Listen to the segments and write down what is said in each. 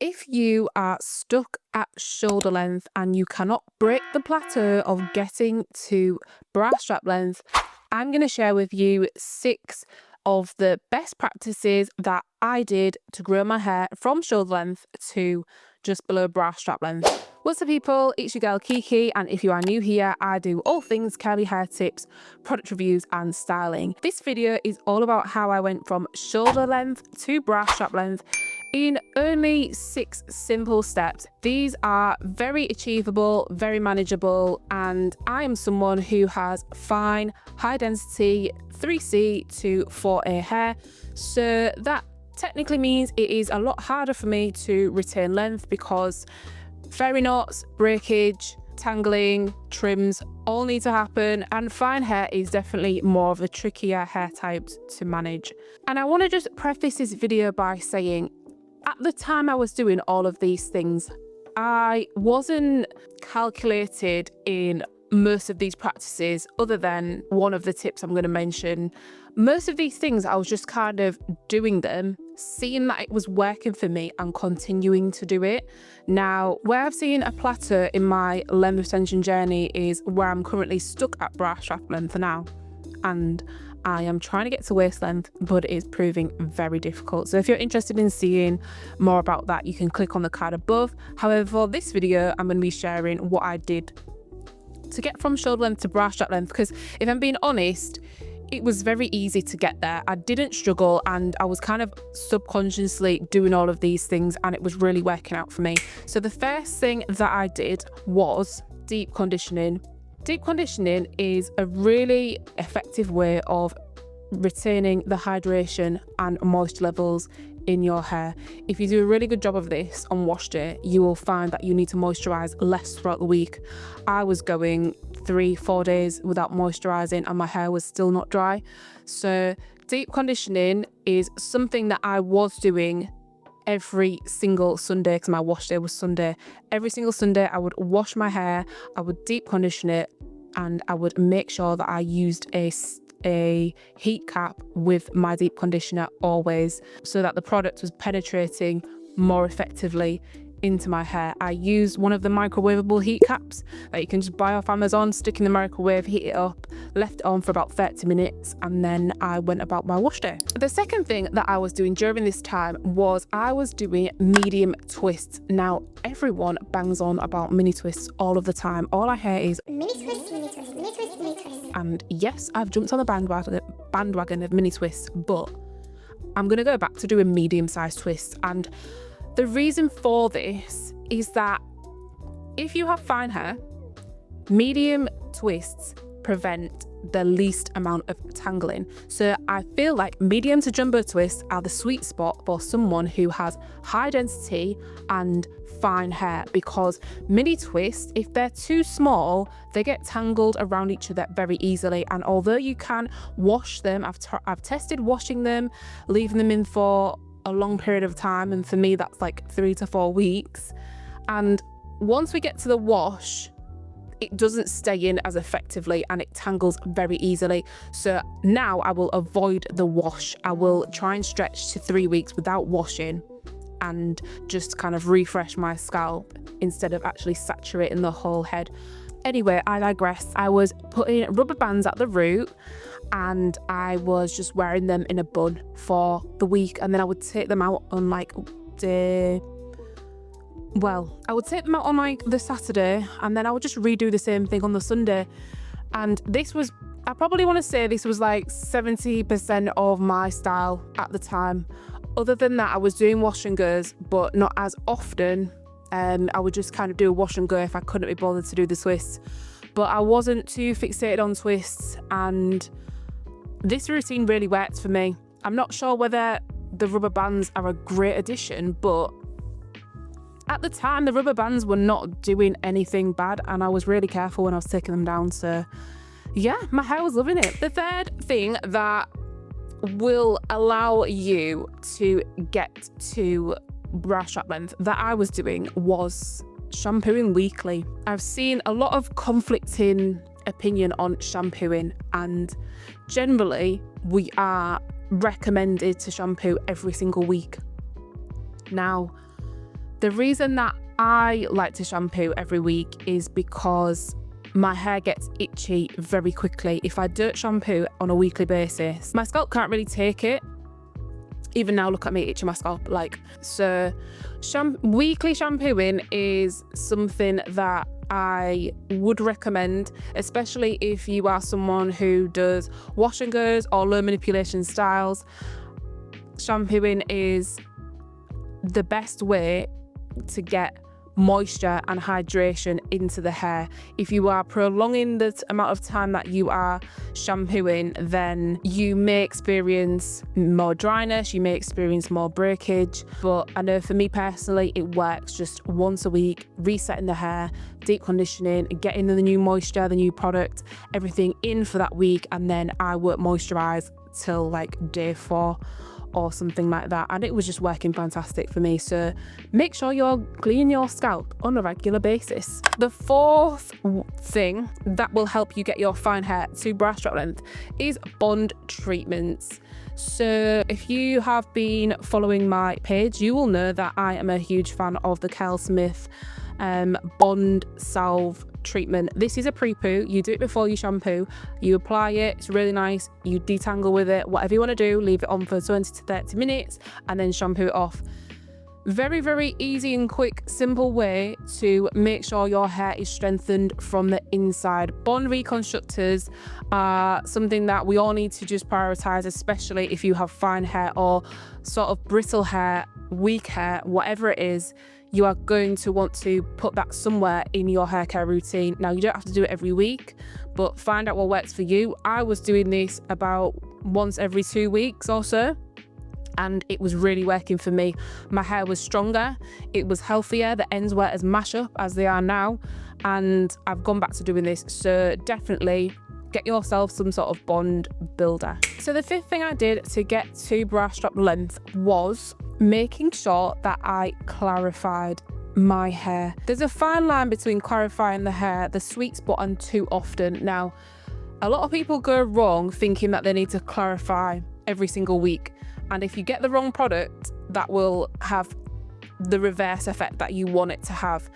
If you are stuck at shoulder length and you cannot break the plateau of getting to bra strap length, I'm going to share with you 6 of the best practices that I did to grow my hair from shoulder length to just below bra strap length. What's up people, it's your girl Kiki, and if you are new here, I do all things curly hair tips, product reviews and styling. This video is all about how I went from shoulder length to bra strap length in only 6 simple steps. These are very achievable, very manageable, and I am someone who has fine, high density 3C to 4A hair, so that technically means it is a lot harder for me to retain length because fairy knots, breakage, tangling, trims all need to happen, and fine hair is definitely more of a trickier hair type to manage. And I want to just preface this video by saying, at the time I was doing all of these things, I wasn't calculated in most of these practices other than one of the tips I'm going to mention. Most of these things I was just kind of doing them, seeing that it was working for me and continuing to do it. Now, where I've seen a plateau in my length retention journey is where I'm currently stuck at bra strap length now, and I am trying to get to waist length, but it is proving very difficult. So if you're interested in seeing more about that, you can click on the card above. However, for this video, I'm going to be sharing what I did to get from shoulder length to bra strap length, because if I'm being honest, it was very easy to get there. I didn't struggle, and I was kind of subconsciously doing all of these things, and it was really working out for me. So the first thing that I did was deep conditioning. Deep conditioning is a really effective way of retaining the hydration and moisture levels in your hair. If you do a really good job of this on wash day, you will find that you need to moisturize less throughout the week. I was going 3-4 days without moisturizing and my hair was still not dry. So deep conditioning is something that I was doing every single Sunday, because my wash day was Sunday. Every single Sunday I would wash my hair, I would deep condition it, and I would make sure that I used a heat cap with my deep conditioner always, so that the product was penetrating more effectively into my hair. I used one of the microwavable heat caps that you can just buy off Amazon, stick in the microwave, heat it up, left it on for about 30 minutes, and then I went about my wash day. The second thing that I was doing during this time was I was doing medium twists. Now, everyone bangs on about mini twists all of the time. All I hear is mini twists, mini twists, mini twists, mini twists. And yes, I've jumped on the bandwagon of mini twists, but I'm gonna go back to doing medium-sized twists. And the reason for this is that if you have fine hair, medium twists prevent the least amount of tangling. So I feel like medium to jumbo twists are the sweet spot for someone who has high density and fine hair, because mini twists, if they're too small, they get tangled around each other very easily. And although you can wash them, I've tested washing them, leaving them in for a long period of time, and for me that's like 3 to 4 weeks, and once we get to the wash, it doesn't stay in as effectively and it tangles very easily. So now I will avoid the wash. I will try and stretch to 3 weeks without washing and just kind of refresh my scalp instead of actually saturating the whole head. Anyway, I digress. I was putting rubber bands at the root and I was just wearing them in a bun for the week, and then I would take them out on like the Saturday, and then I would just redo the same thing on the Sunday. And this was, I probably want to say this was like 70% of my style at the time. Other than that, I was doing wash and goes, but not as often. I would just kind of do a wash and go if I couldn't be bothered to do the twists. But I wasn't too fixated on twists, and this routine really worked for me. I'm not sure whether the rubber bands are a great addition, but at the time the rubber bands were not doing anything bad, and I was really careful when I was taking them down. So yeah, my hair was loving it. The third thing that will allow you to get to bra strap length that I was doing was shampooing weekly. I've seen a lot of conflicting opinion on shampooing, and generally we are recommended to shampoo every single week. Now, The reason that I like to shampoo every week is because my hair gets itchy very quickly. If I don't shampoo on a weekly basis, my scalp can't really take it. Even now, look at me itching my scalp. So weekly shampooing is something that I would recommend, especially if you are someone who does wash and goes or low manipulation styles. Shampooing is the best way to get moisture and hydration into the hair. If you are prolonging the amount of time that you are shampooing, then you may experience more dryness, you may experience more breakage. But I know for me personally, it works just once a week, resetting the hair, deep conditioning, getting the new moisture, the new product, everything in for that week, and then I won't moisturize till like day 4 or something like that, and it was just working fantastic for me. So make sure you're cleaning your scalp on a regular basis. The fourth thing that will help you get your fine hair to bra strap length is bond treatments. So if you have been following my page, you will know that I am a huge fan of the Kel Smith bond salve treatment. This is a pre-poo. You do it before you shampoo, you apply it, it's really nice, you detangle with it, whatever you want to do, leave it on for 20 to 30 minutes and then shampoo it off. Very, very easy and quick, simple way to make sure your hair is strengthened from the inside. Bond reconstructors are something that we all need to just prioritize, especially if you have fine hair or sort of brittle hair, weak hair, whatever it is. You are going to want to put that somewhere in your hair care routine. Now, you don't have to do it every week, but find out what works for you. I was doing this about once every 2 weeks or so, and it was really working for me. My hair was stronger, it was healthier, the ends weren't as mash up as they are now, and I've gone back to doing this. So definitely get yourself some sort of bond builder. So the fifth thing I did to get to bra strap length was making sure that I clarified my hair. There's a fine line between clarifying the hair, the sweet spot, and too often. Now, a lot of people go wrong thinking that they need to clarify every single week. And if you get the wrong product, that will have the reverse effect that you want it to have.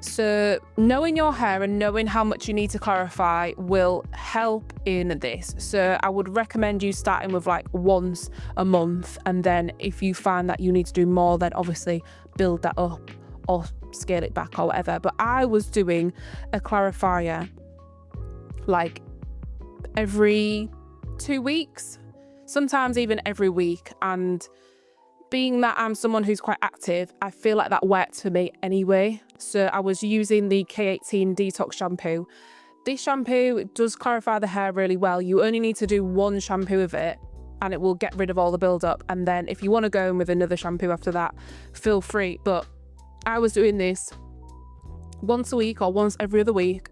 So knowing your hair and knowing how much you need to clarify will help in this. So I would recommend you starting with like once a month, and then if you find that you need to do more, then obviously build that up or scale it back or whatever. But I was doing a clarifier like every 2 weeks, sometimes even every week, and being that I'm someone who's quite active, I feel like that worked for me anyway. So I was using the K18 Detox shampoo. This shampoo does clarify the hair really well. You only need to do one shampoo of it and it will get rid of all the buildup. And then if you want to go in with another shampoo after that, feel free. But I was doing this once a week or once every other week,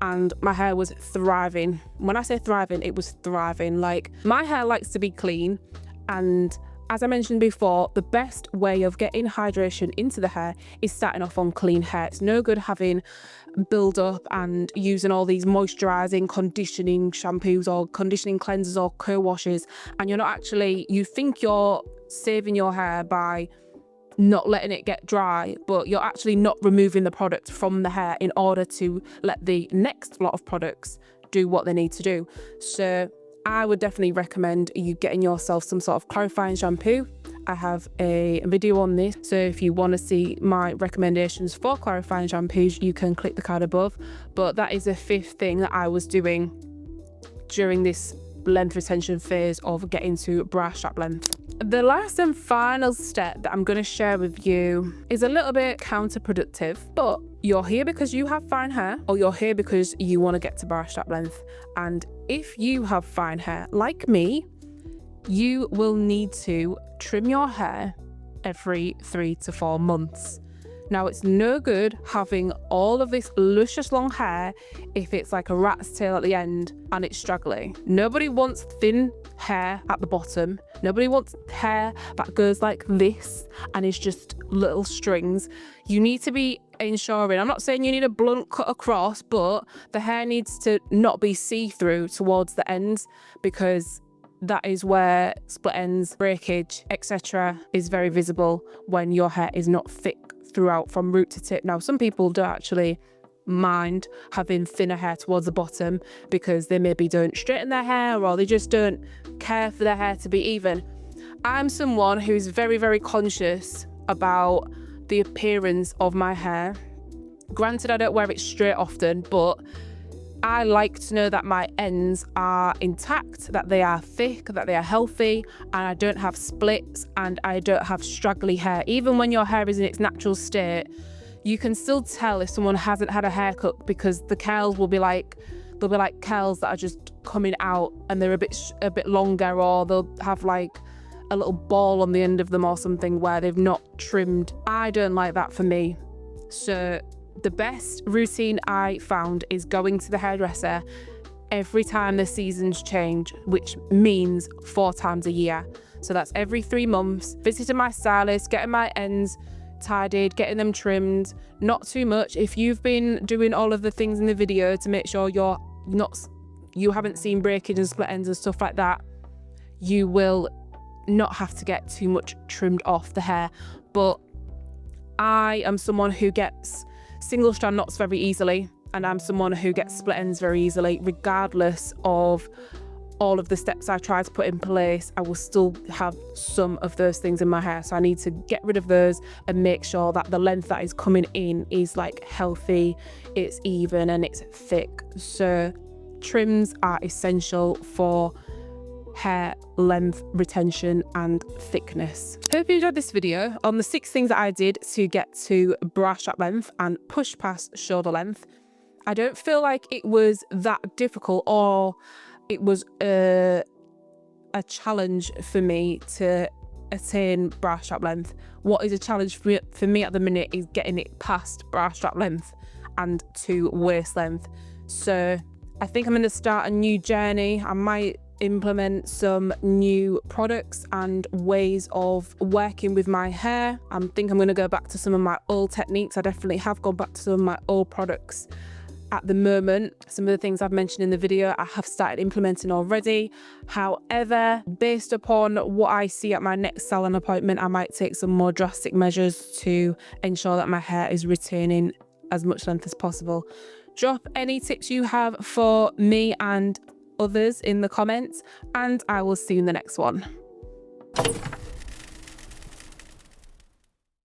and my hair was thriving. When I say thriving, it was thriving. Like, my hair likes to be clean, and as I mentioned before, the best way of getting hydration into the hair is starting off on clean hair. It's no good having build up and using all these moisturizing, conditioning shampoos or conditioning cleansers or co-washes, and you're not actually, you think you're saving your hair by not letting it get dry, but you're actually not removing the product from the hair in order to let the next lot of products do what they need to do. So I would definitely recommend you getting yourself some sort of clarifying shampoo. I have a video on this, so if you want to see my recommendations for clarifying shampoos, you can click the card above. But that is the fifth thing that I was doing during this length retention phase of getting to bra strap length. The last and final step that I'm going to share with you is a little bit counterproductive, but you're here because you have fine hair, or you're here because you want to get to bra strap length. And if you have fine hair like me, you will need to trim your hair every 3 to 4 months. Now, it's no good having all of this luscious long hair if it's like a rat's tail at the end and it's straggly. Nobody wants thin hair at the bottom. Nobody wants hair that goes like this and is just little strings. You need to be ensuring, I'm not saying you need a blunt cut across, but the hair needs to not be see-through towards the ends, because that is where split ends, breakage, etc. is very visible when your hair is not thick throughout from root to tip. Now, some people don't actually mind having thinner hair towards the bottom because they maybe don't straighten their hair or they just don't care for their hair to be even. I'm someone who's very, very conscious about the appearance of my hair. Granted, I don't wear it straight often, but I like to know that my ends are intact, that they are thick, that they are healthy, and I don't have splits and I don't have straggly hair. Even when your hair is in its natural state, you can still tell if someone hasn't had a haircut because the curls will be like, they'll be like curls that are just coming out and they're a bit longer, or they'll have like a little ball on the end of them or something where they've not trimmed. I don't like that for me. So the best routine I found is going to the hairdresser every time the seasons change, which means 4 times a year. So that's every 3 months, visiting my stylist, getting my ends tidied, getting them trimmed, not too much. If you've been doing all of the things in the video to make sure you haven't seen breakage and split ends and stuff like that, you will not have to get too much trimmed off the hair. But I am someone who gets single strand knots very easily, and I'm someone who gets split ends very easily. Regardless of all of the steps I try to put in place, I will still have some of those things in my hair. So I need to get rid of those and make sure that the length that is coming in is like healthy, it's even and it's thick. So trims are essential for hair length, retention and thickness. Hope you enjoyed this video on the 6 things that I did to get to bra strap length and push past shoulder length. I don't feel like it was that difficult or it was a challenge for me to attain bra strap length. What is a challenge for me at the minute is getting it past bra strap length and to waist length. So I think I'm going to start a new journey. I might implement some new products and ways of working with my hair. I think I'm going to go back to some of my old techniques. I definitely have gone back to some of my old products at the moment. Some of the things I've mentioned in the video I have started implementing already. However, based upon what I see at my next salon appointment, I might take some more drastic measures to ensure that my hair is retaining as much length as possible. Drop any tips you have for me and others in the comments, and I will see you in the next one.